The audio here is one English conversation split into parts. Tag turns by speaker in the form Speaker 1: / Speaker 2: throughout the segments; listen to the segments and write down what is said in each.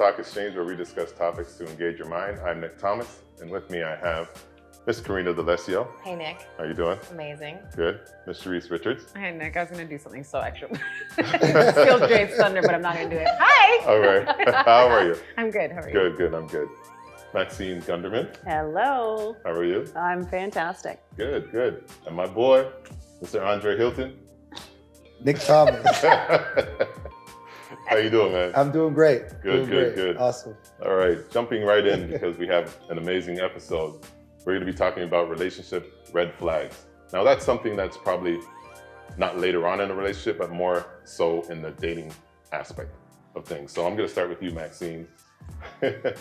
Speaker 1: Talk Exchange, where we discuss topics to engage your mind. I'm Nick Thomas, and with me I have Miss Corrina D'Alessio.
Speaker 2: Hey, Nick.
Speaker 1: How you doing?
Speaker 2: Amazing.
Speaker 1: Good. Miss Sharise Richards.
Speaker 3: Hi, Nick. I was going to do something so extra. Steal Drake's thunder, but I'm not going to do it. Hi!
Speaker 1: All right. How are you?
Speaker 3: I'm good. How are you?
Speaker 1: Good, good. I'm good. Maxine GUNDERMANN.
Speaker 4: Hello.
Speaker 1: How are you?
Speaker 4: I'm fantastic.
Speaker 1: Good, good. And my boy, Mr. HYLTON.
Speaker 5: Nick Thomas.
Speaker 1: How you doing, man?
Speaker 5: I'm doing great.
Speaker 1: Good, good.
Speaker 5: Awesome.
Speaker 1: All right, jumping right in because we have an amazing episode. We're going to be talking about relationship red flags. Now, that's something that's probably not later on in a relationship, but more so in the dating aspect of things. So I'm going to start with you, Maxine.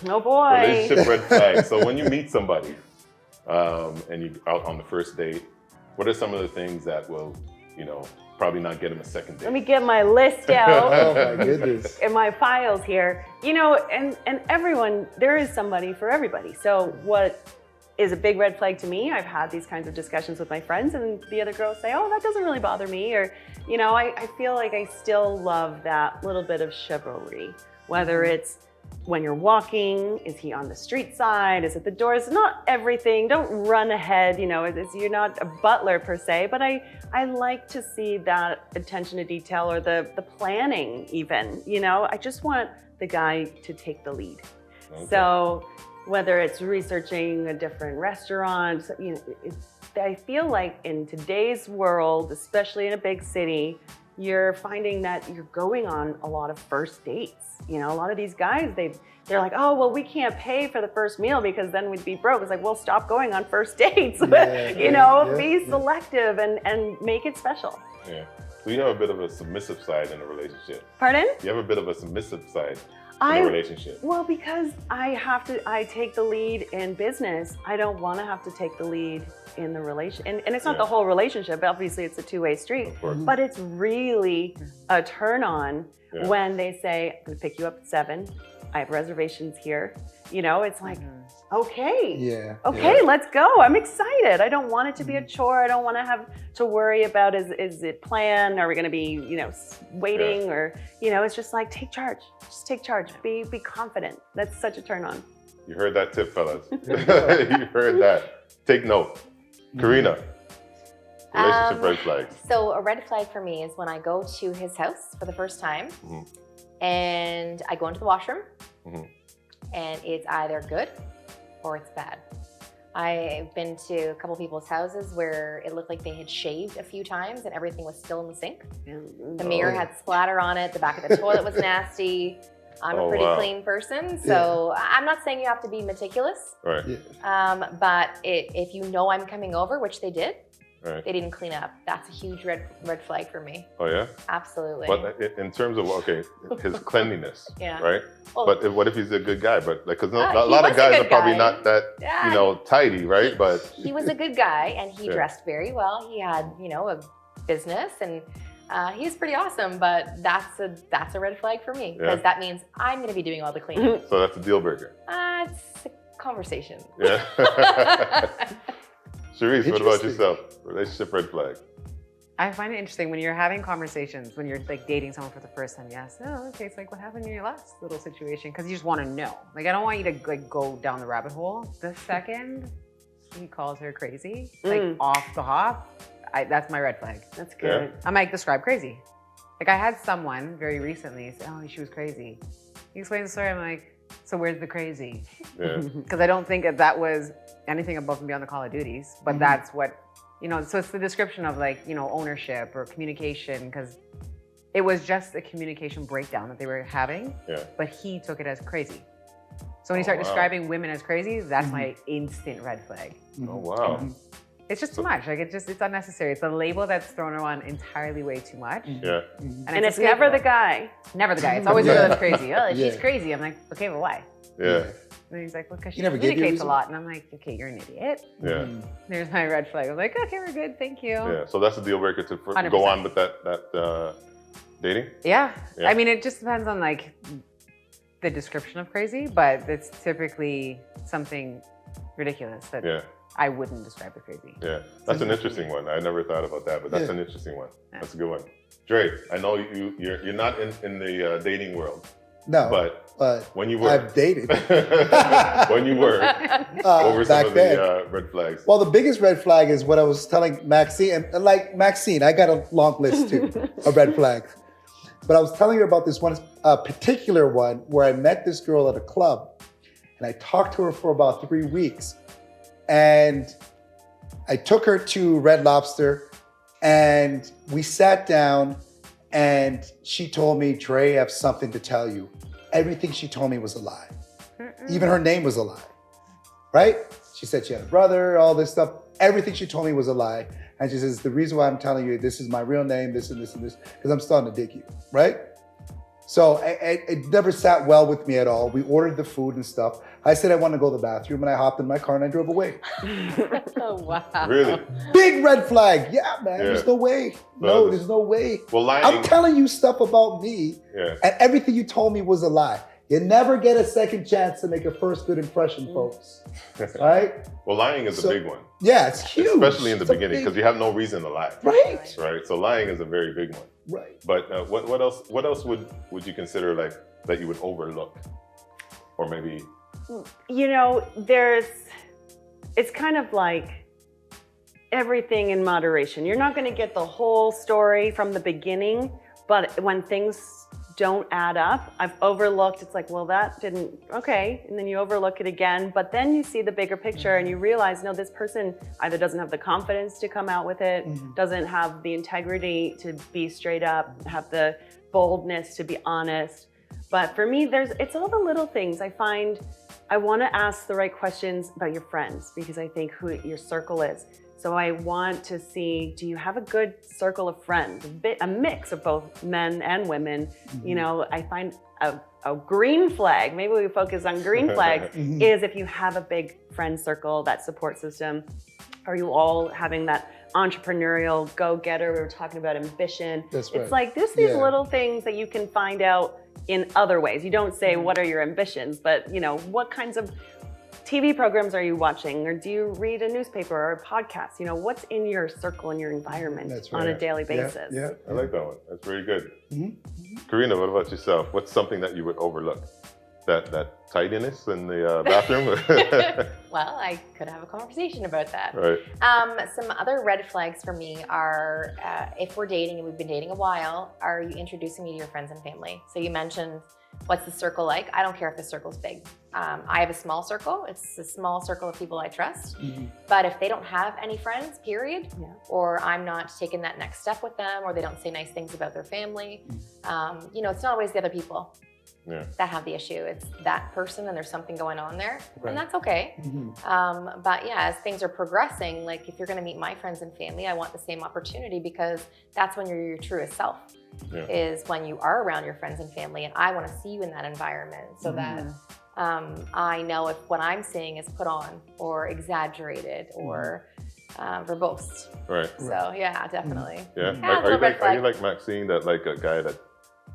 Speaker 4: Oh boy.
Speaker 1: Relationship red flags. So when you meet somebody and you're out on the first date, what are some of the things that will, probably not get them a second date?
Speaker 4: Let me get my list out.
Speaker 5: Oh my goodness.
Speaker 4: In my files here. And everyone, there is somebody for everybody. So what is a big red flag to me, I've had these kinds of discussions with my friends, and the other girls say, oh, that doesn't really bother me. Or, I feel like I still love that little bit of chivalry, whether it's when you're walking, is he on the street side? Is it the doors? Not everything. Don't run ahead. You're not a butler per se, but I like to see that attention to detail or the planning even. I just want the guy to take the lead. Okay. So whether it's researching a different restaurant, I feel like in today's world, especially in a big city, you're finding that you're going on a lot of first dates. A lot of these guys, they're like, oh, well, we can't pay for the first meal because then we'd be broke. It's like, well, stop going on first dates. Be selective and make it special.
Speaker 1: Yeah. So you have a bit of a submissive side in a relationship.
Speaker 4: Pardon?
Speaker 1: You have a bit of a submissive side in a relationship.
Speaker 4: Well, because I take the lead in business. I don't want to have to take the lead in the relation. And it's not the whole relationship. Obviously, it's a two-way street. But it's really a turn on when they say, I'm going to pick you up at 7. I have reservations here. It's like, okay, let's go. I'm excited. I don't want it to be a chore. I don't want to have to worry about, is it planned? Are we going to be, waiting? Or, it's just like, take charge. Just take charge. Be confident. That's such a turn on.
Speaker 1: You heard that tip, fellas. You heard that. Take note. Corrina, relationship red flags.
Speaker 2: So a red flag for me is when I go to his house for the first time and I go into the washroom and it's either good or it's bad. I've been to a couple people's houses where it looked like they had shaved a few times and everything was still in the sink. The mirror had splatter on it. The back of the toilet was nasty. I'm a pretty clean person, so I'm not saying you have to be meticulous.
Speaker 1: Right.
Speaker 2: Yeah. But if you know I'm coming over, which they did, they didn't clean up. That's a huge red flag for me.
Speaker 1: Oh yeah?
Speaker 2: Absolutely.
Speaker 1: But in terms of his cleanliness,
Speaker 2: yeah.
Speaker 1: Right?
Speaker 2: Well,
Speaker 1: but what if he's a good guy? But because a lot of guys are probably not that tidy, right? But
Speaker 2: he was a good guy and he dressed very well. He had a business and he's pretty awesome. But that's a red flag for me because that means I'm going to be doing all the cleaning.
Speaker 1: So that's a deal breaker.
Speaker 2: It's a conversation.
Speaker 1: Yeah. Sharise, what about yourself? Relationship red flag.
Speaker 3: I find it interesting when you're having conversations, when you're like dating someone for the first time. Yes. Oh, okay. It's like what happened in your last little situation? Because you just want to know. Like I don't want you to like go down the rabbit hole. The second he calls her crazy, like off the hop, that's my red flag.
Speaker 4: That's good.
Speaker 3: I'm like, describe crazy. Like I had someone very recently say, oh, she was crazy. He explains the story. I'm like, so where's the crazy?
Speaker 1: Yeah.
Speaker 3: Because I don't think that was anything above and beyond the call of duties, but that's what, so it's the description of like, ownership or communication, because it was just a communication breakdown that they were having, but he took it as crazy. So when you start describing women as crazy, that's my instant red flag.
Speaker 1: Oh, wow.
Speaker 3: It's just too much. Like it's unnecessary. It's a label that's thrown around entirely way too much.
Speaker 1: Yeah.
Speaker 4: And it's never the guy.
Speaker 3: Never the guy. It's always the girl that's crazy. Oh, she's crazy. I'm like, okay, but why?
Speaker 1: Yeah.
Speaker 3: And he's like, well, because she communicates a lot. And I'm like, okay, you're an idiot.
Speaker 1: Yeah.
Speaker 3: There's my red flag. I'm like, okay, we're good. Thank you.
Speaker 1: Yeah. So that's a deal breaker to go on with that dating?
Speaker 3: Yeah. I mean, it just depends on like the description of crazy, but it's typically something ridiculous that I wouldn't describe as crazy.
Speaker 1: Yeah. That's an interesting one. I never thought about that, but that's an interesting one. That's a good one. Dre, I know you're not in the dating world.
Speaker 5: No.
Speaker 1: But
Speaker 5: but
Speaker 1: When you were.
Speaker 5: I've dated.
Speaker 1: When you were. What were some
Speaker 5: back
Speaker 1: of
Speaker 5: then.
Speaker 1: the red flags?
Speaker 5: Well, the biggest red flag is what I was telling Maxine. And like Maxine, I got a long list too of red flags. But I was telling her about this one particular one where I met this girl at a club. And I talked to her for about 3 weeks. And I took her to Red Lobster. And we sat down. And she told me, Trey, I have something to tell you. Everything she told me was a lie. Even her name was a lie, right? She said she had a brother, all this stuff. Everything she told me was a lie. And she says, the reason why I'm telling you this is my real name, this and this and this, because I'm starting to dig you, right? So it never sat well with me at all. We ordered the food and stuff. I said I want to go to the bathroom, and I hopped in my car and I drove away.
Speaker 2: Oh, wow.
Speaker 1: Really?
Speaker 5: Big red flag. Yeah, man,
Speaker 1: Yeah.
Speaker 5: there's no way.
Speaker 1: No,
Speaker 5: There's no way.
Speaker 1: Well, lying.
Speaker 5: I'm telling you stuff about me,
Speaker 1: Yeah.
Speaker 5: and everything you told me was a lie. You never get a second chance to make a first good impression, folks. Right?
Speaker 1: Well, lying is
Speaker 5: So-
Speaker 1: a big one,
Speaker 5: Yeah, it's huge.
Speaker 1: especially in the
Speaker 5: It's a
Speaker 1: beginning,
Speaker 5: big-
Speaker 1: because you have no reason to lie,
Speaker 5: Right?
Speaker 1: right? So lying is a very big one.
Speaker 5: Right.
Speaker 1: But what else would you consider like that you would overlook, or maybe?
Speaker 4: You know, it's kind of like everything in moderation. You're not going to get the whole story from the beginning, but when things don't add up, I've overlooked, it's like, well, that didn't, okay. And then you overlook it again, but then you see the bigger picture and you realize, no, this person either doesn't have the confidence to come out with it, doesn't have the integrity to be straight up, have the boldness to be honest. But for me, it's all the little things. I find I want to ask the right questions about your friends because I think who your circle is. So I want to see, do you have a good circle of friends? A mix of both men and women. You know, I find a green flag, maybe we focus on green flags, is if you have a big friend circle, that support system. Are you all having that entrepreneurial go-getter? We were talking about ambition.
Speaker 5: That's right.
Speaker 4: It's like there's these
Speaker 5: Yeah.
Speaker 4: little things that you can find out in other ways. You don't say, what are your ambitions? But, you know, what kinds of TV programs are you watching? Or do you read a newspaper or a podcast? You know, what's in your circle, in your environment
Speaker 5: That's
Speaker 4: on
Speaker 5: right.
Speaker 4: a daily
Speaker 5: Yeah,
Speaker 4: basis?
Speaker 5: Yeah.
Speaker 1: I like that one. That's very good.
Speaker 5: Mm-hmm.
Speaker 1: Karina, what about yourself? What's something that you would overlook? That tidiness in the bathroom?
Speaker 2: Well, I could have a conversation about that.
Speaker 1: Right.
Speaker 2: Some other red flags for me are if we're dating and we've been dating a while, are you introducing me to your friends and family? So you mentioned, what's the circle like? I don't care if the circle's big. I have a small circle. It's a small circle of people I trust. But if they don't have any friends, period, or I'm not taking that next step with them, or they don't say nice things about their family, you know, it's not always the other people that have the issue. It's that person and there's something going on there, and that's okay. But yeah, as things are progressing, like if you're gonna meet my friends and family, I want the same opportunity because that's when you're your truest self, is when you are around your friends and family, and I wanna see you in that environment so that I know if what I'm saying is put on or exaggerated or verbose.
Speaker 1: Right.
Speaker 2: So yeah, definitely.
Speaker 1: Yeah.
Speaker 2: Yeah,
Speaker 1: Are you
Speaker 2: red flag.
Speaker 1: like Maxine, that like a guy that,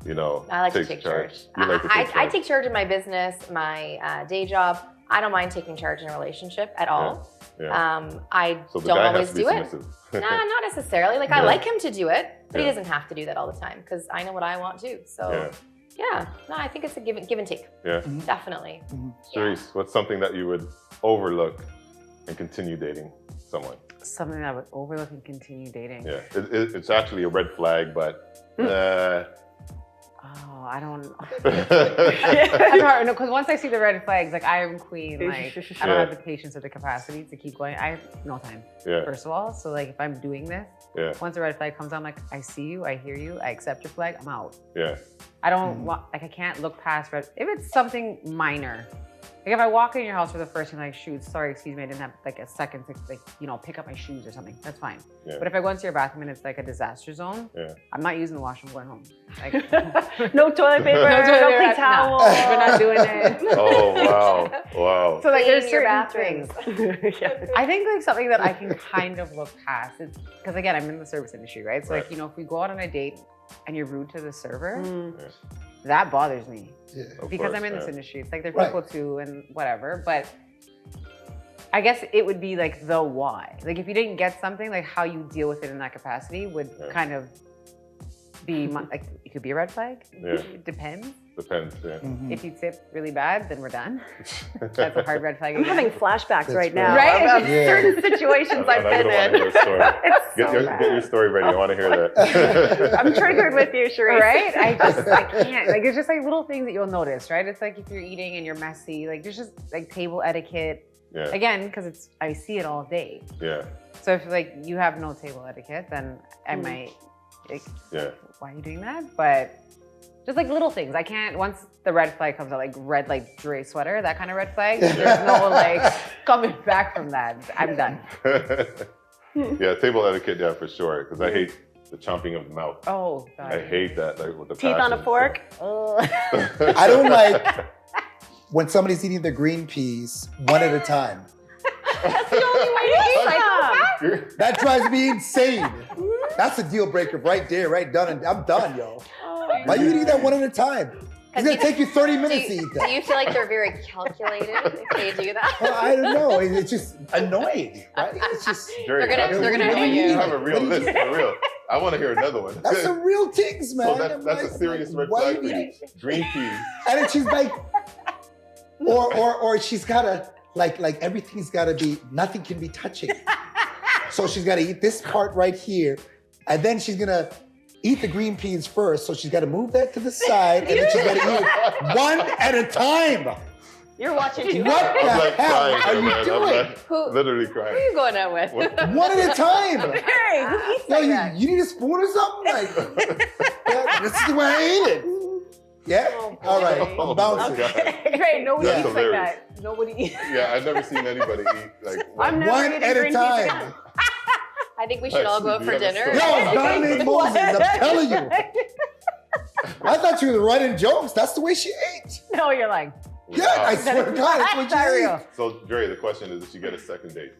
Speaker 1: you know,
Speaker 2: I like to
Speaker 1: takes
Speaker 2: take charge.
Speaker 1: You like to take
Speaker 2: I
Speaker 1: charge.
Speaker 2: take charge of my business, my day job. I don't mind taking charge in a relationship at all. I
Speaker 1: So the
Speaker 2: don't
Speaker 1: guy
Speaker 2: always
Speaker 1: has to be
Speaker 2: do it.
Speaker 1: submissive.
Speaker 2: Nah, not necessarily. Like I
Speaker 1: Yeah.
Speaker 2: like him to do it, but he
Speaker 1: Yeah.
Speaker 2: doesn't have to do that all the time because I know what I want too. So no, I think it's a give and take.
Speaker 1: Yeah.
Speaker 2: Definitely.
Speaker 1: Sharise, what's something that you would overlook and continue dating someone?
Speaker 3: Something that I would overlook and continue dating.
Speaker 1: Yeah. It's actually a red flag, but
Speaker 3: Oh, I don't know. That's hard. No, because once I see the red flags, like I am queen. Like I don't have the patience or the capacity to keep going. I have no time. First of all, so like if I'm doing this, once the red flag comes, I'm like, I see you, I hear you, I accept your flag, I'm out. I don't want, like I can't look past red. If it's something minor, like if I walk in your house for the first time, like, shoot, sorry, excuse me, I didn't have like a second to like, you know, pick up my shoes or something. That's fine. But if I go into your bathroom and it's like a disaster zone, I'm not using the washroom, I'm going home. Like,
Speaker 4: No toilet paper,
Speaker 3: No toilet paper,
Speaker 4: no towel.
Speaker 3: we're not doing it.
Speaker 1: Oh, wow. Wow.
Speaker 3: So like
Speaker 2: Clean
Speaker 3: there's
Speaker 2: your
Speaker 3: certain
Speaker 2: bathrooms.
Speaker 3: things. I think like something that I can kind of look past is, because again, I'm in the service industry, right? So like, you know, if we go out on a date and you're rude to the server, that bothers me. Because I'm in this industry. It's like they're people too and whatever, but I guess it would be like the why. Like if you didn't get something, like how you deal with it in that capacity would kind of be like, it could be a red flag. It depends.
Speaker 1: Depends. Yeah.
Speaker 3: If you tip really bad, then we're done. That's a hard red flag.
Speaker 4: I'm having flashbacks right now.
Speaker 3: Right?
Speaker 4: Of
Speaker 5: Yeah.
Speaker 4: certain situations I've been in. It's
Speaker 1: Get
Speaker 4: so
Speaker 1: your
Speaker 4: bad.
Speaker 1: story ready. I want to hear that.
Speaker 4: I'm triggered with you, Sharise.
Speaker 3: Right? I can't. Like, it's just like little things that you'll notice, right? It's like if you're eating and you're messy, like there's just like table etiquette.
Speaker 1: Yeah.
Speaker 3: Again, because I see it all day.
Speaker 1: Yeah.
Speaker 3: So if like you have no table etiquette, then I might, like,
Speaker 1: Yeah.
Speaker 3: why are you doing that? But just like little things. I can't, once the red flag comes out, like red, like Dre sweater, that kind of red flag, there's no like coming back from that. I'm done.
Speaker 1: Yeah, table etiquette, yeah, for sure. Because I hate the chomping of the mouth.
Speaker 3: Oh, God.
Speaker 1: I hate that, like with the
Speaker 4: Teeth on a
Speaker 1: passion,
Speaker 4: fork.
Speaker 3: Oh.
Speaker 5: I don't like when somebody's eating their green peas one at a time.
Speaker 4: That's the only way to eat them.
Speaker 1: So-
Speaker 5: That drives me insane. That's a deal breaker right there, right done. And I'm done, yo. Why are you eating that one at a time? It's gonna take you 30 minutes to eat
Speaker 2: Do
Speaker 5: that.
Speaker 2: you feel like they're very calculated if they do that?
Speaker 5: Well, I don't know. It's just annoying, right? It's just
Speaker 1: Jerry,
Speaker 2: They're gonna
Speaker 5: what do
Speaker 2: annoy
Speaker 5: you
Speaker 2: you.
Speaker 1: You have a real list, for real. I want to hear another one.
Speaker 5: that's some real things, man.
Speaker 1: So
Speaker 5: I'm
Speaker 1: that's a
Speaker 5: like,
Speaker 1: serious red
Speaker 5: why
Speaker 1: flag
Speaker 5: you
Speaker 1: for you.
Speaker 5: eating-
Speaker 1: Green peas.
Speaker 5: And then she's like, or she's gotta like everything's gotta be, nothing can be touching. So she's gotta eat this part right here, and then she's gonna eat the green peas first. So she's gotta move that to the side, and then she's gotta eat it one at a time.
Speaker 4: You're watching too
Speaker 5: What
Speaker 4: hard.
Speaker 5: the
Speaker 1: I'm like
Speaker 5: hell
Speaker 1: crying,
Speaker 5: are you
Speaker 1: man. I'm
Speaker 5: doing?
Speaker 1: like literally
Speaker 2: Who are
Speaker 1: crying.
Speaker 2: you going out with?
Speaker 1: What?
Speaker 5: One at a time.
Speaker 3: Hey, who eats
Speaker 5: Yo,
Speaker 3: like that?
Speaker 5: you need a spoon or something? Like, yeah, this is the way I ate it. Yeah?
Speaker 4: Oh,
Speaker 5: All right,
Speaker 4: boy.
Speaker 5: I'm bouncing.
Speaker 1: God.
Speaker 3: Right, nobody
Speaker 5: That's
Speaker 3: eats like
Speaker 1: hilarious.
Speaker 3: that. Nobody eats.
Speaker 1: Yeah, I've never seen anybody eat like
Speaker 4: I'm never
Speaker 5: One
Speaker 4: eating
Speaker 5: at a
Speaker 4: green peas again.
Speaker 5: time.
Speaker 2: I think we should all go out for dinner.
Speaker 5: Yo, it's Diamond Moses, I'm telling you. I thought you were writing jokes. That's the way she ate.
Speaker 3: No, you're lying.
Speaker 5: Yeah, I swear to God, that's what
Speaker 3: Not
Speaker 5: you
Speaker 3: real.
Speaker 5: ate.
Speaker 1: So, Dre, the question is, did she get a second date?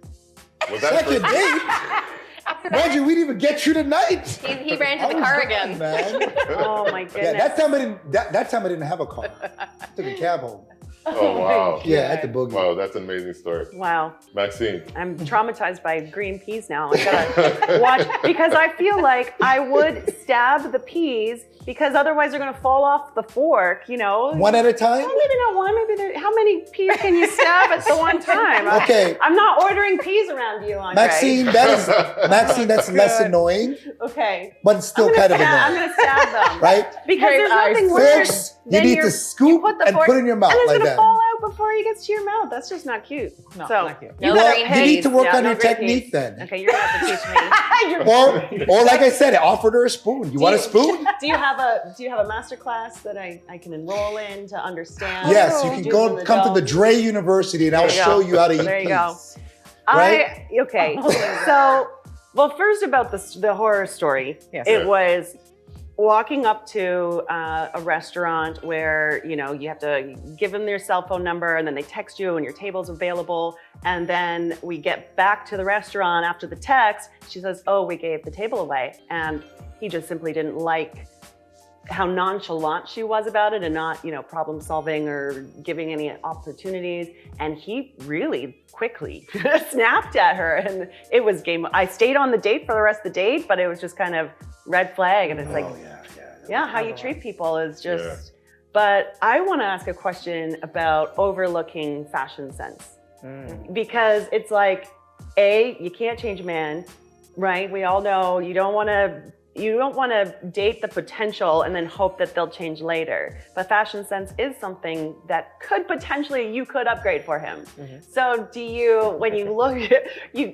Speaker 1: Was that
Speaker 5: Second
Speaker 1: first-
Speaker 5: date? Mind you, we didn't even get through the night.
Speaker 2: He ran to
Speaker 5: I
Speaker 2: the
Speaker 5: was
Speaker 2: car
Speaker 5: done,
Speaker 2: again.
Speaker 5: man.
Speaker 4: Oh my goodness.
Speaker 5: Yeah, that time I didn't have a car. I took a cab home.
Speaker 1: Oh, wow.
Speaker 5: Yeah, at the boogie.
Speaker 1: Wow, that's an amazing story.
Speaker 4: Wow.
Speaker 1: Maxine.
Speaker 4: I'm traumatized by green peas now. I gotta watch because I feel like I would stab the peas because otherwise they're gonna fall off the fork, you know?
Speaker 5: One at a time?
Speaker 4: Well, maybe not one, maybe how many peas can you stab at the one time?
Speaker 5: Okay.
Speaker 4: I'm not ordering peas around you, Andre.
Speaker 5: Maxine, that's less annoying,
Speaker 4: Okay.
Speaker 5: but it's still kind of
Speaker 4: I'm
Speaker 5: annoying.
Speaker 4: gonna stab them.
Speaker 5: Right?
Speaker 4: Because
Speaker 3: Great
Speaker 4: there's
Speaker 3: eyes.
Speaker 4: nothing worse
Speaker 5: Forks, you
Speaker 4: than
Speaker 5: need
Speaker 4: your-
Speaker 5: to scoop
Speaker 4: put the
Speaker 5: and
Speaker 4: fork-
Speaker 5: put in your mouth
Speaker 4: and it's
Speaker 5: like
Speaker 4: gonna
Speaker 5: that.
Speaker 4: fall out before he gets to your mouth. That's just not cute.
Speaker 3: No,
Speaker 4: so
Speaker 3: not cute.
Speaker 2: No
Speaker 5: Well,
Speaker 2: green
Speaker 5: you need to
Speaker 2: peas.
Speaker 5: work
Speaker 4: Yeah,
Speaker 5: on
Speaker 4: no
Speaker 5: your
Speaker 4: green
Speaker 5: technique
Speaker 4: peas.
Speaker 5: then.
Speaker 4: Okay, you're gonna have to teach me.
Speaker 5: Or like I said, I offered her a spoon. You want a spoon?
Speaker 4: Do you have a master class that I can enroll in to understand?
Speaker 5: Yes, you
Speaker 4: do's
Speaker 5: can
Speaker 4: and the
Speaker 5: come to the
Speaker 4: don'ts?
Speaker 5: Dre University and I'll
Speaker 4: There you
Speaker 5: show
Speaker 4: go.
Speaker 5: you how to eat
Speaker 4: There you go.
Speaker 5: peas. Right?
Speaker 4: Okay. So, well, first about the horror story.
Speaker 3: Yes.
Speaker 4: It was walking up to a restaurant where, you know, you have to give them their cell phone number and then they text you and your table's available. And then we get back to the restaurant after the text. She says, oh, we gave the table away. And he just simply didn't like how nonchalant she was about it and not, you know, problem solving or giving any opportunities. And he really quickly snapped at her and it was game. I stayed on the date for the rest of the date, but it was just kind of red flag. And it's like, yeah, how you treat people is just,
Speaker 1: Yeah.
Speaker 4: but I want to ask a question about overlooking fashion sense. Because it's like, you can't change a man, right? We all know you don't want to date the potential and then hope that they'll change later. But fashion sense is something that could potentially, you could upgrade for him. So do you, when you look at,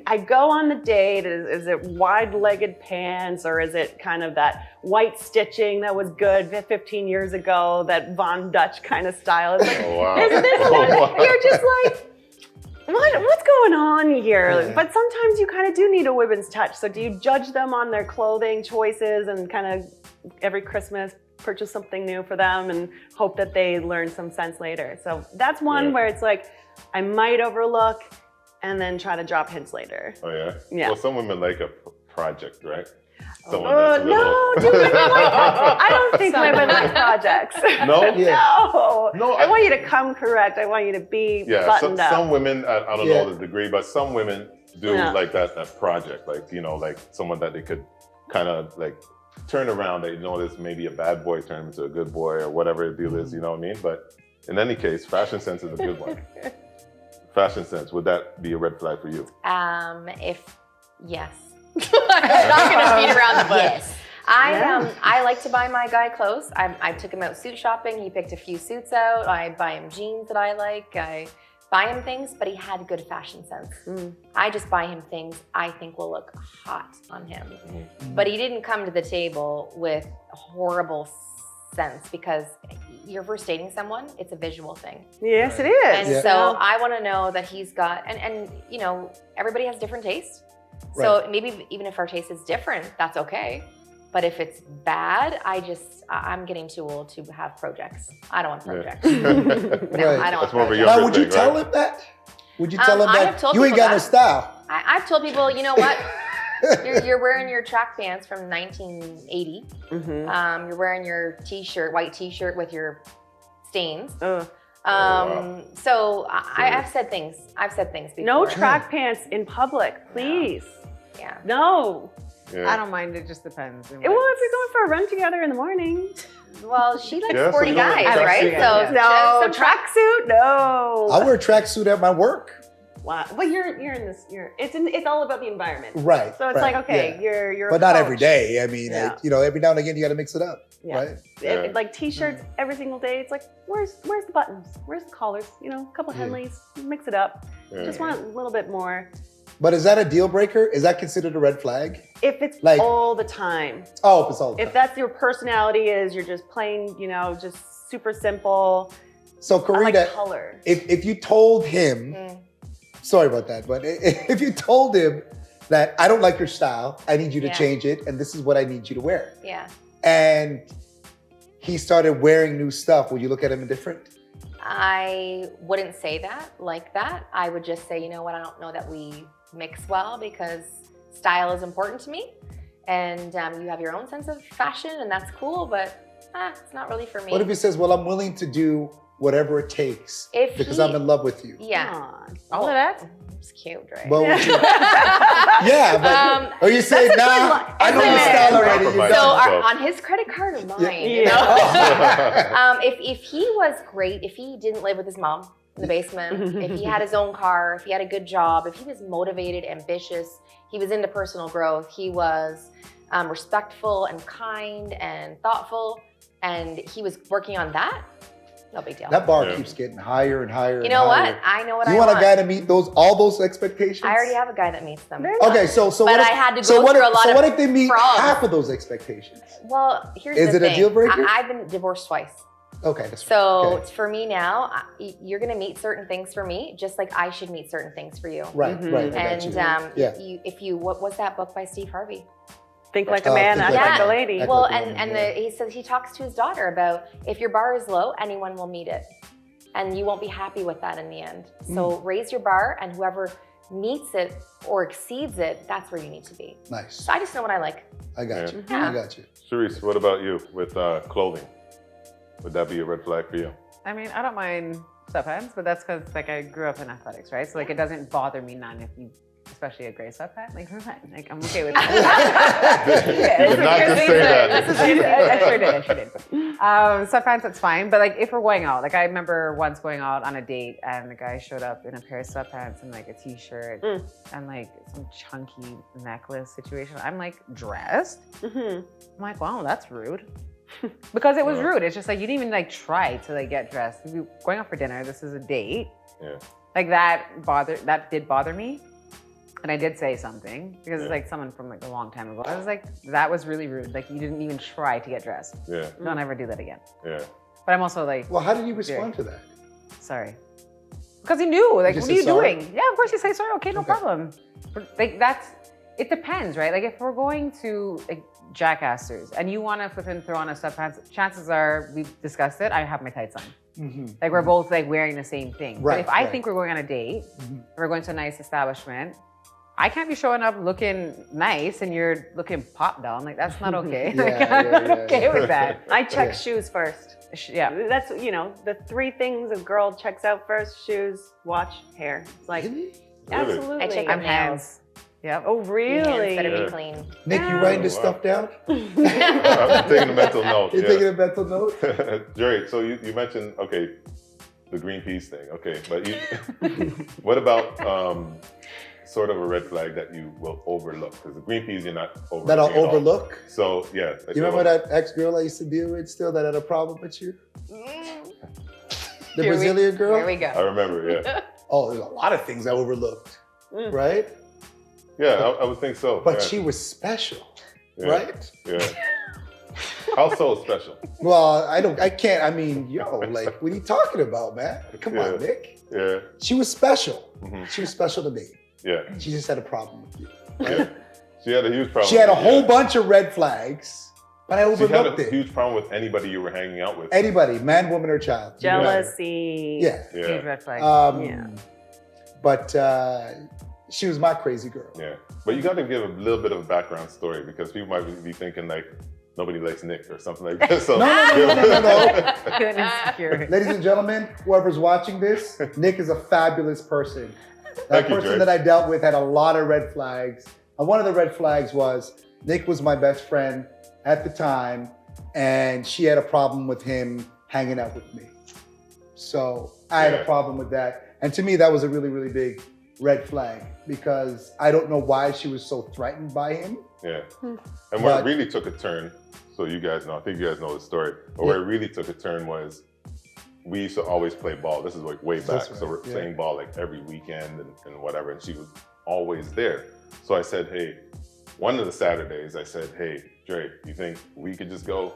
Speaker 4: I go on the date, is it wide-legged pants or is it kind of that white stitching that was good 15 years ago, that Von Dutch kind of style? It's like,
Speaker 1: Oh, wow.
Speaker 4: is this
Speaker 1: Oh,
Speaker 4: what,
Speaker 1: wow.
Speaker 4: you're just like, what's going on here? But sometimes you kind of do need a women's touch. So do you judge them on their clothing choices and kind of every Christmas purchase something new for them and hope that they learn some sense later? So that's one where it's like, I might overlook and then try to drop hints later.
Speaker 1: Oh, yeah?
Speaker 4: Yeah.
Speaker 1: Well, some women like a project, right? Someone that's a
Speaker 4: No,
Speaker 1: little...
Speaker 4: do women like, I don't think women like projects.
Speaker 1: No?
Speaker 4: No.
Speaker 1: No,
Speaker 4: I want you to come correct. I want you to be
Speaker 1: Yeah,
Speaker 4: buttoned up.
Speaker 1: some women, I don't know the degree, but some women do
Speaker 4: Yeah.
Speaker 1: like that project, like, you know, like someone that they could kind of like turn around that you know this maybe a bad boy turned into a good boy or whatever the deal is, you know what I mean? But in any case, fashion sense is a good one. Fashion sense, would that be a red flag for you?
Speaker 2: Yes. I'm not gonna beat around the bush. Yes. I like to buy my guy clothes. I took him out suit shopping. He picked a few suits out. I buy him jeans that I like. I buy him things, but he had good fashion sense. I just buy him things I think will look hot on him. But he didn't come to the table with horrible sense, because you're first dating someone, it's a visual thing.
Speaker 4: Yes, it is.
Speaker 2: And so I want to know that he's got, and you know, everybody has different tastes. So maybe even if our taste is different, that's okay. But if it's bad, I'm getting too old to have projects. I don't want projects. No, I don't want projects.
Speaker 5: Now, would you tell him that? Would you tell him that you ain't got no style?
Speaker 2: I've told people, you know what? You're wearing your track pants from 1980. You're wearing your t-shirt, white t-shirt with your stains. So I've said things. Before.
Speaker 4: No track pants in public, please.
Speaker 2: Yeah.
Speaker 4: No.
Speaker 3: Yeah. I don't mind. It just depends.
Speaker 4: Well, if you're going for a run together in the morning.
Speaker 2: Well, she likes sporty guys, right?
Speaker 4: So no tracksuit. No.
Speaker 5: I wear a tracksuit at my work.
Speaker 4: Wow. But you're in this. It's all about the environment.
Speaker 5: Right.
Speaker 4: So it's like, okay, you're.
Speaker 5: But not every day. I mean, you know, every now and again you got to mix it up. Right.
Speaker 4: Like t-shirts every single day. It's like, where's the buttons? Where's the collars? You know, a couple Henleys. Mix it up. Just want a little bit more.
Speaker 5: But is that a deal breaker? Is that considered a red flag?
Speaker 4: If it's like all the time.
Speaker 5: Oh, if it's all the time.
Speaker 4: If that's your personality, you're just plain, you know, just super simple.
Speaker 5: So Corrina,
Speaker 4: like color.
Speaker 5: If you told him, sorry about that, but if you told him that I don't like your style, I need you to change it, and this is what I need you to wear.
Speaker 2: Yeah.
Speaker 5: And he started wearing new stuff, would you look at him different?
Speaker 2: I wouldn't say that like that. I would just say, you know what, I don't know that we mix well, because style is important to me, and you have your own sense of fashion, and that's cool, but it's not really for me.
Speaker 5: What if he says, well, I'm willing to do whatever it takes because I'm in love with you?
Speaker 2: Yeah.
Speaker 3: All of that?
Speaker 2: It's cute, right?
Speaker 5: Well, but or you say, nah, I know your style already.
Speaker 2: So on his credit card or mine? You know? If he was great, if he didn't live with his mom in the basement, if he had his own car, if he had a good job, if he was motivated, ambitious, he was into personal growth, he was respectful and kind and thoughtful, and he was working on that, no big deal.
Speaker 5: That bar keeps getting higher and higher.
Speaker 2: You know what? I know what I want.
Speaker 5: You want a guy to meet all those expectations?
Speaker 2: I already have a guy that meets them.
Speaker 5: Okay, so
Speaker 2: but I had to go through a lot of.
Speaker 5: So what if they meet half of those expectations?
Speaker 2: Well, here's the thing.
Speaker 5: Is it a deal breaker?
Speaker 2: I've been divorced twice.
Speaker 5: Okay.
Speaker 2: So for me now, you're going to meet certain things for me, just like I should meet certain things for you.
Speaker 5: Right.
Speaker 2: And what was that book by Steve Harvey?
Speaker 4: Think like a man, act like a lady.
Speaker 2: Well, he says he talks to his daughter about if your bar is low, anyone will meet it, and you won't be happy with that in the end. So raise your bar, and whoever meets it or exceeds it, that's where you need to be.
Speaker 5: Nice.
Speaker 2: So I just know what I like.
Speaker 5: I got you. I got you.
Speaker 1: Sharise, what about you with clothing? Would that be a red flag for you?
Speaker 3: I mean, I don't mind sweatpants, but that's because like I grew up in athletics, right? So like it doesn't bother me none if you, especially a gray sweatpant, like I'm okay with that.
Speaker 1: You did not just say that.
Speaker 3: I sure did. Sweatpants, that's fine. But like if we're going out, like I remember once going out on a date and the guy showed up in a pair of sweatpants and like a t-shirt and like some chunky necklace situation. I'm like dressed. I'm like, wow, that's rude. Because it was rude. It's just like you didn't even like try to like get dressed. If you're going out for dinner, this is a date.
Speaker 1: Yeah.
Speaker 3: Like that did bother me. And I did say something because it's like someone from like a long time ago. I was like, that was really rude. Like you didn't even try to get dressed.
Speaker 1: Yeah.
Speaker 3: Don't ever do that again.
Speaker 1: Yeah.
Speaker 3: But I'm also like,
Speaker 5: well, how did you respond to that?
Speaker 3: Sorry. Because he knew, like, what are you doing? Yeah, of course you say sorry. Okay, no problem. But, like it depends, right? Like if we're going to like Jackasters and you want to flip and throw on a sweatpants, chances are we've discussed it. I have my tights on. Like we're both like wearing the same thing.
Speaker 5: Right,
Speaker 3: but if I think we're going on a date, we're going to a nice establishment, I can't be showing up looking nice and you're looking popped down. Like that's not okay. I'm not okay with that.
Speaker 4: I check shoes first.
Speaker 3: Yeah.
Speaker 4: That's, you know, the three things a girl checks out first: shoes, watch, hair. It's like,
Speaker 1: Really?
Speaker 4: absolutely.
Speaker 2: I check
Speaker 3: I'm hands. Yep.
Speaker 4: Oh,
Speaker 2: Your
Speaker 4: really?
Speaker 2: hands better
Speaker 1: Yeah.
Speaker 2: be clean.
Speaker 5: Nick, you writing this
Speaker 1: Wow.
Speaker 5: stuff down?
Speaker 1: I'm taking a mental note.
Speaker 5: You're taking a mental note?
Speaker 1: Jerry, so you mentioned, okay, the green peas thing. Okay, but what about sort of a red flag that you will overlook? Because the green peas you're not overlooking.
Speaker 5: That I'll
Speaker 1: at all.
Speaker 5: overlook?
Speaker 1: So, yeah. that
Speaker 5: You
Speaker 1: you'll
Speaker 5: remember that ex-girl I used to deal with still that had a problem with you? The Brazilian girl?
Speaker 2: Here we
Speaker 1: I
Speaker 2: go.
Speaker 1: remember, yeah.
Speaker 5: Oh, there's a lot of things I overlooked,
Speaker 4: Mm.
Speaker 5: right?
Speaker 1: Yeah, I would think so.
Speaker 5: But
Speaker 1: yeah.
Speaker 5: she was special,
Speaker 1: Yeah.
Speaker 5: right?
Speaker 1: Yeah. How so special?
Speaker 5: Well, I can't, I mean, yo, like, what are you talking about, man? Come on,
Speaker 1: Yeah.
Speaker 5: Nick.
Speaker 1: Yeah.
Speaker 5: She was special.
Speaker 1: Mhm.
Speaker 5: She was special to me.
Speaker 1: Yeah.
Speaker 5: She just had a problem with you.
Speaker 1: Yeah. She had a huge problem.
Speaker 5: She had a whole
Speaker 1: yeah.
Speaker 5: bunch of red flags, but I
Speaker 1: She had
Speaker 5: overlooked
Speaker 1: a
Speaker 5: it.
Speaker 1: huge problem with anybody you were hanging out with.
Speaker 5: Anybody, man, woman, or child.
Speaker 4: Jealousy.
Speaker 5: Yeah.
Speaker 3: Huge
Speaker 1: Yeah.
Speaker 3: red flag.
Speaker 4: Yeah.
Speaker 5: But she was my crazy girl.
Speaker 1: Yeah. But you got to give a little bit of a background story because people might be thinking like nobody likes Nick or something like that. So
Speaker 5: No.
Speaker 3: Good insecure.
Speaker 5: Ladies and gentlemen, whoever's watching this, Nick is a fabulous person. That
Speaker 1: Thank you,
Speaker 5: person
Speaker 1: Dre.
Speaker 5: that I dealt with had a lot of red flags. And one of the red flags was Nick was my best friend at the time, and she had a problem with him hanging out with me. So I had a
Speaker 1: Yeah.
Speaker 5: problem with that. And to me, that was a really, really big red flag because I don't know why she was so threatened by him.
Speaker 1: Yeah. And where it
Speaker 5: But-
Speaker 1: really took a turn, so you guys know, I think you guys know the story, but where it really took a turn was we used to always play ball. This is like way back.
Speaker 5: That's
Speaker 1: So
Speaker 5: right,
Speaker 1: we're
Speaker 5: yeah.
Speaker 1: playing ball like every weekend and whatever. And she was always there. So I said, hey, one of the Saturdays, I said, hey, Dre, you think we could just go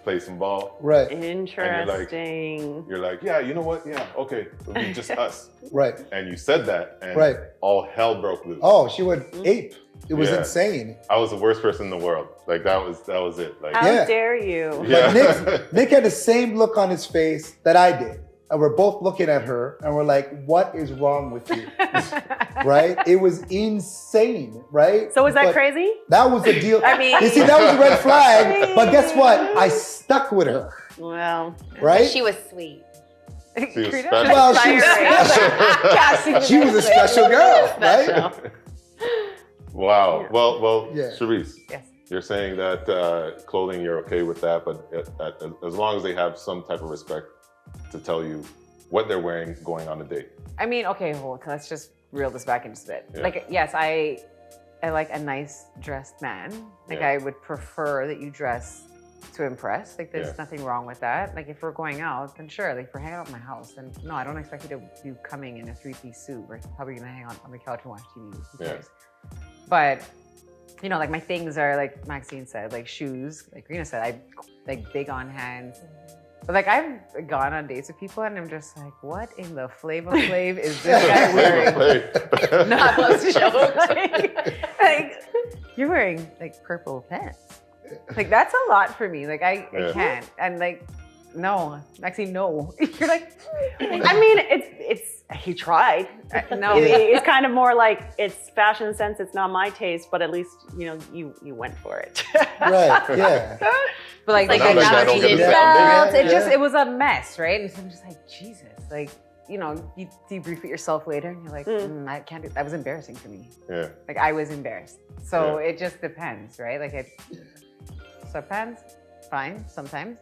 Speaker 1: play some ball?
Speaker 5: Right,
Speaker 4: Interesting.
Speaker 1: You're like, yeah, you know what? Yeah, okay. It'll be just us.
Speaker 5: right,
Speaker 1: And you said that, and
Speaker 5: right.
Speaker 1: all hell broke loose.
Speaker 5: Oh, she went ape. It was
Speaker 1: Yeah.
Speaker 5: insane.
Speaker 1: I was the worst person in the world. Like that was it. Like
Speaker 4: How
Speaker 5: Yeah.
Speaker 4: dare you?
Speaker 1: yeah.
Speaker 5: But Nick had the same look on his face that I did. And we're both looking at her and we're like, what is wrong with you? Right? It was insane, right?
Speaker 4: So was that
Speaker 5: But
Speaker 4: crazy?
Speaker 5: That was the deal.
Speaker 4: I mean-
Speaker 5: you see, that was a red flag. But guess what? I stuck with her,
Speaker 4: Well,
Speaker 5: right?
Speaker 2: She was sweet.
Speaker 1: She was
Speaker 3: Karina?
Speaker 1: special.
Speaker 5: Well, she was
Speaker 4: Inspiring.
Speaker 5: special.
Speaker 3: Casting the
Speaker 5: She was a
Speaker 3: red flag.
Speaker 5: special girl, right?
Speaker 2: Special.
Speaker 1: Wow.
Speaker 4: Yeah.
Speaker 1: Well,
Speaker 5: Yeah.
Speaker 1: Sharise,
Speaker 3: Yes.
Speaker 1: you're saying that clothing, you're okay with that, but as long as they have some type of respect to tell you what they're wearing going on a date.
Speaker 3: I mean, okay, well, let's just reel this back just a bit.
Speaker 1: Yeah.
Speaker 3: Like, yes, I like a nice dressed man. Like,
Speaker 1: Yeah.
Speaker 3: I would prefer that you dress to impress. Like, there's
Speaker 1: Yeah.
Speaker 3: nothing wrong with that. Like, if we're going out, then sure. Like, if we're hanging out at my house, then no, I don't expect you to be coming in a 3-piece suit. We're probably gonna hang out on the couch and watch TV. Who
Speaker 1: Yeah.
Speaker 3: cares? But, you know, like my things are like Maxine said, like shoes. Like Corrina said, I like big on hands. But like I've gone on dates with people and I'm just like, what in the Flavor Flav is this guy wearing? Not supposed to show. like, you're wearing like purple pants. Like that's a lot for me. Like I
Speaker 1: Yeah.
Speaker 3: can't. And like, no, Maxine, no. You're like,
Speaker 4: I mean, it's he tried.
Speaker 3: no.
Speaker 4: It's kind of more like it's fashion sense. It's not my taste, but at least you went for it.
Speaker 5: Right, yeah.
Speaker 3: But like,
Speaker 2: Like,
Speaker 1: Now
Speaker 3: the
Speaker 1: that I don't
Speaker 2: did
Speaker 1: get the
Speaker 3: belts,
Speaker 1: sound,
Speaker 3: it it was a mess, right? And so I'm just like, Jesus, like, you know, you debrief it yourself later and you're like, I can't do that. Was embarrassing to me.
Speaker 1: Yeah.
Speaker 3: Like I was embarrassed. So it just depends, right? Like sweatpants, fine, sometimes.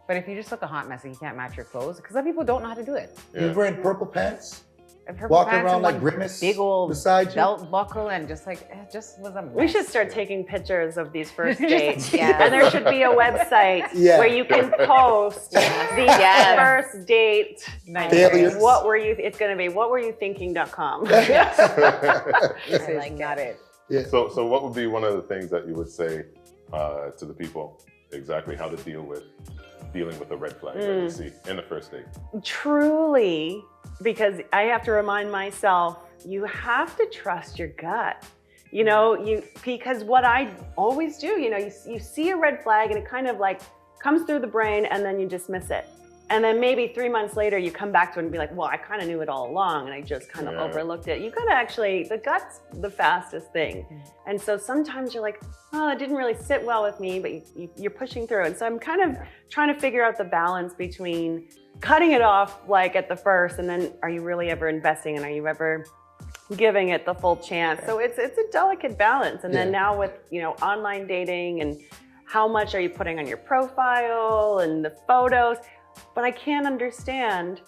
Speaker 3: But if you just look a hot mess and you can't match your clothes, because some people don't know how to do it.
Speaker 5: You
Speaker 1: Yeah.
Speaker 5: wearing purple pants?
Speaker 3: And purple
Speaker 5: Walking
Speaker 3: pants
Speaker 5: around
Speaker 3: and
Speaker 5: like
Speaker 3: one
Speaker 5: Grimace
Speaker 3: big old
Speaker 5: beside you?
Speaker 3: belt buckle and just like, it just was a mess.
Speaker 4: We should start taking pictures of these first
Speaker 3: Just-
Speaker 4: dates.
Speaker 2: Yeah.
Speaker 4: And there should be a website
Speaker 5: Yeah.
Speaker 4: where you can post the
Speaker 2: Yes.
Speaker 4: first date.
Speaker 5: Failures.
Speaker 4: What were you? It's going to be whatwereyouThinking.com.
Speaker 3: This
Speaker 2: I
Speaker 3: is
Speaker 2: like
Speaker 3: not it.
Speaker 5: Yeah.
Speaker 1: So what would be one of the things that you would say to the people exactly how to dealing with a red flag that you see in the first date?
Speaker 4: Truly, because I have to remind myself, you have to trust your gut. You know, because what I always do, you know, you see a red flag and it kind of like comes through the brain and then you dismiss it. And then maybe 3 months later, you come back to it and be like, well, I kind of knew it all along and I just kind of
Speaker 1: Yeah.
Speaker 4: overlooked it. You gotta actually, the gut's the fastest thing. And so sometimes you're like, oh, it didn't really sit well with me, but you're pushing through. And so I'm kind of trying to figure out the balance between cutting it off like at the first and then are you really ever investing and are you ever giving it the full chance. So it's a delicate balance. And then
Speaker 5: Yeah.
Speaker 4: now with, online dating and how much are you putting on your profile and the photos, but I can't understand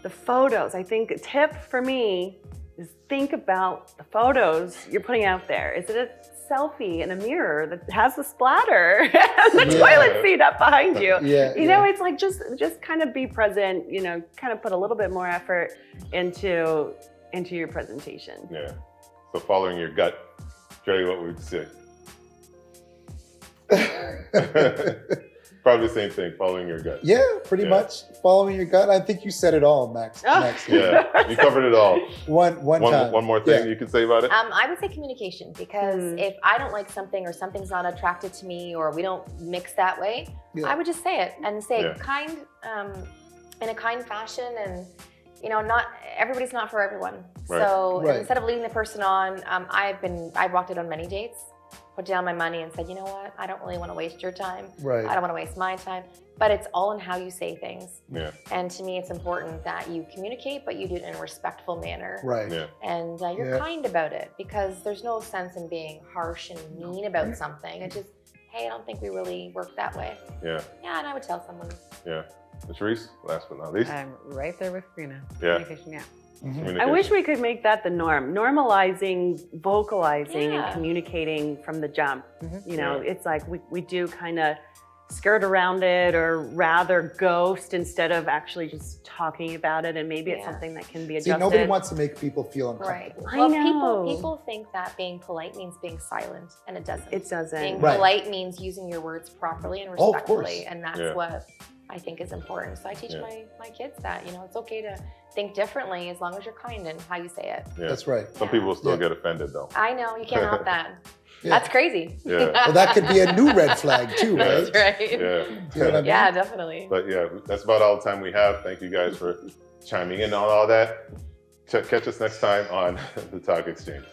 Speaker 4: the photos. I think a tip for me is think about the photos you're putting out there. Is it a selfie in a mirror that has the splatter and the toilet seat up behind you? It's like just kind of be present, kind of put a little bit more effort into your presentation.
Speaker 1: Yeah. So following your gut, Jerry, what would you say? Probably the same thing, following your gut.
Speaker 5: Yeah, pretty much following your gut. I think you said it all, Max.
Speaker 1: Yeah, you covered it all.
Speaker 5: One
Speaker 1: more thing you could say about it?
Speaker 2: I would say communication, because if I don't like something or something's not attracted to me or we don't mix that way, I would just say it and say it in a kind fashion, and not everybody's not for everyone.
Speaker 1: Right.
Speaker 2: So instead of leading the person on, I've walked it on many dates, put down my money and said, you know what, I don't really want to waste your time.
Speaker 5: Right.
Speaker 2: I don't want to waste my time. But it's all in how you say things.
Speaker 1: Yeah.
Speaker 2: And to me, it's important that you communicate, but you do it in a respectful manner.
Speaker 5: Right.
Speaker 1: Yeah.
Speaker 2: And you're kind about it, because there's no sense in being harsh and mean about something. It's just, hey, I don't think we really work that way.
Speaker 1: Yeah.
Speaker 2: Yeah, and I would tell someone.
Speaker 1: Yeah. Sharise, last but not least.
Speaker 3: I'm right there with Corrina.
Speaker 1: Yeah.
Speaker 3: Communication,
Speaker 4: I wish we could make that the norm. Normalizing, vocalizing,
Speaker 2: Yeah.
Speaker 4: and communicating from the jump. It's like we do kind of skirt around it, or rather ghost, instead of actually just talking about it. And maybe it's something that can be adjusted.
Speaker 5: See, nobody wants to make people feel
Speaker 2: Right.
Speaker 5: uncomfortable.
Speaker 2: Well,
Speaker 4: I know.
Speaker 2: people think that being polite means being silent, and it doesn't.
Speaker 4: It doesn't.
Speaker 2: Being
Speaker 5: Right.
Speaker 2: polite means using your words properly and
Speaker 5: Oh, of
Speaker 2: respectfully,
Speaker 5: course.
Speaker 2: and that's what I think is important. So I teach my kids that, it's okay to think differently as long as you're kind in how you say it.
Speaker 1: Yeah.
Speaker 5: That's right.
Speaker 1: Some people will still get offended though.
Speaker 2: I know, you can't help that.
Speaker 5: Yeah.
Speaker 2: That's crazy.
Speaker 1: Yeah.
Speaker 5: Well, that could be a new red flag too, right?
Speaker 2: That's right.
Speaker 1: Yeah.
Speaker 5: You know what I mean?
Speaker 2: Yeah, definitely.
Speaker 1: But yeah, that's about all the time we have. Thank you guys for chiming in on all that. Catch us next time on the Talk Exchange.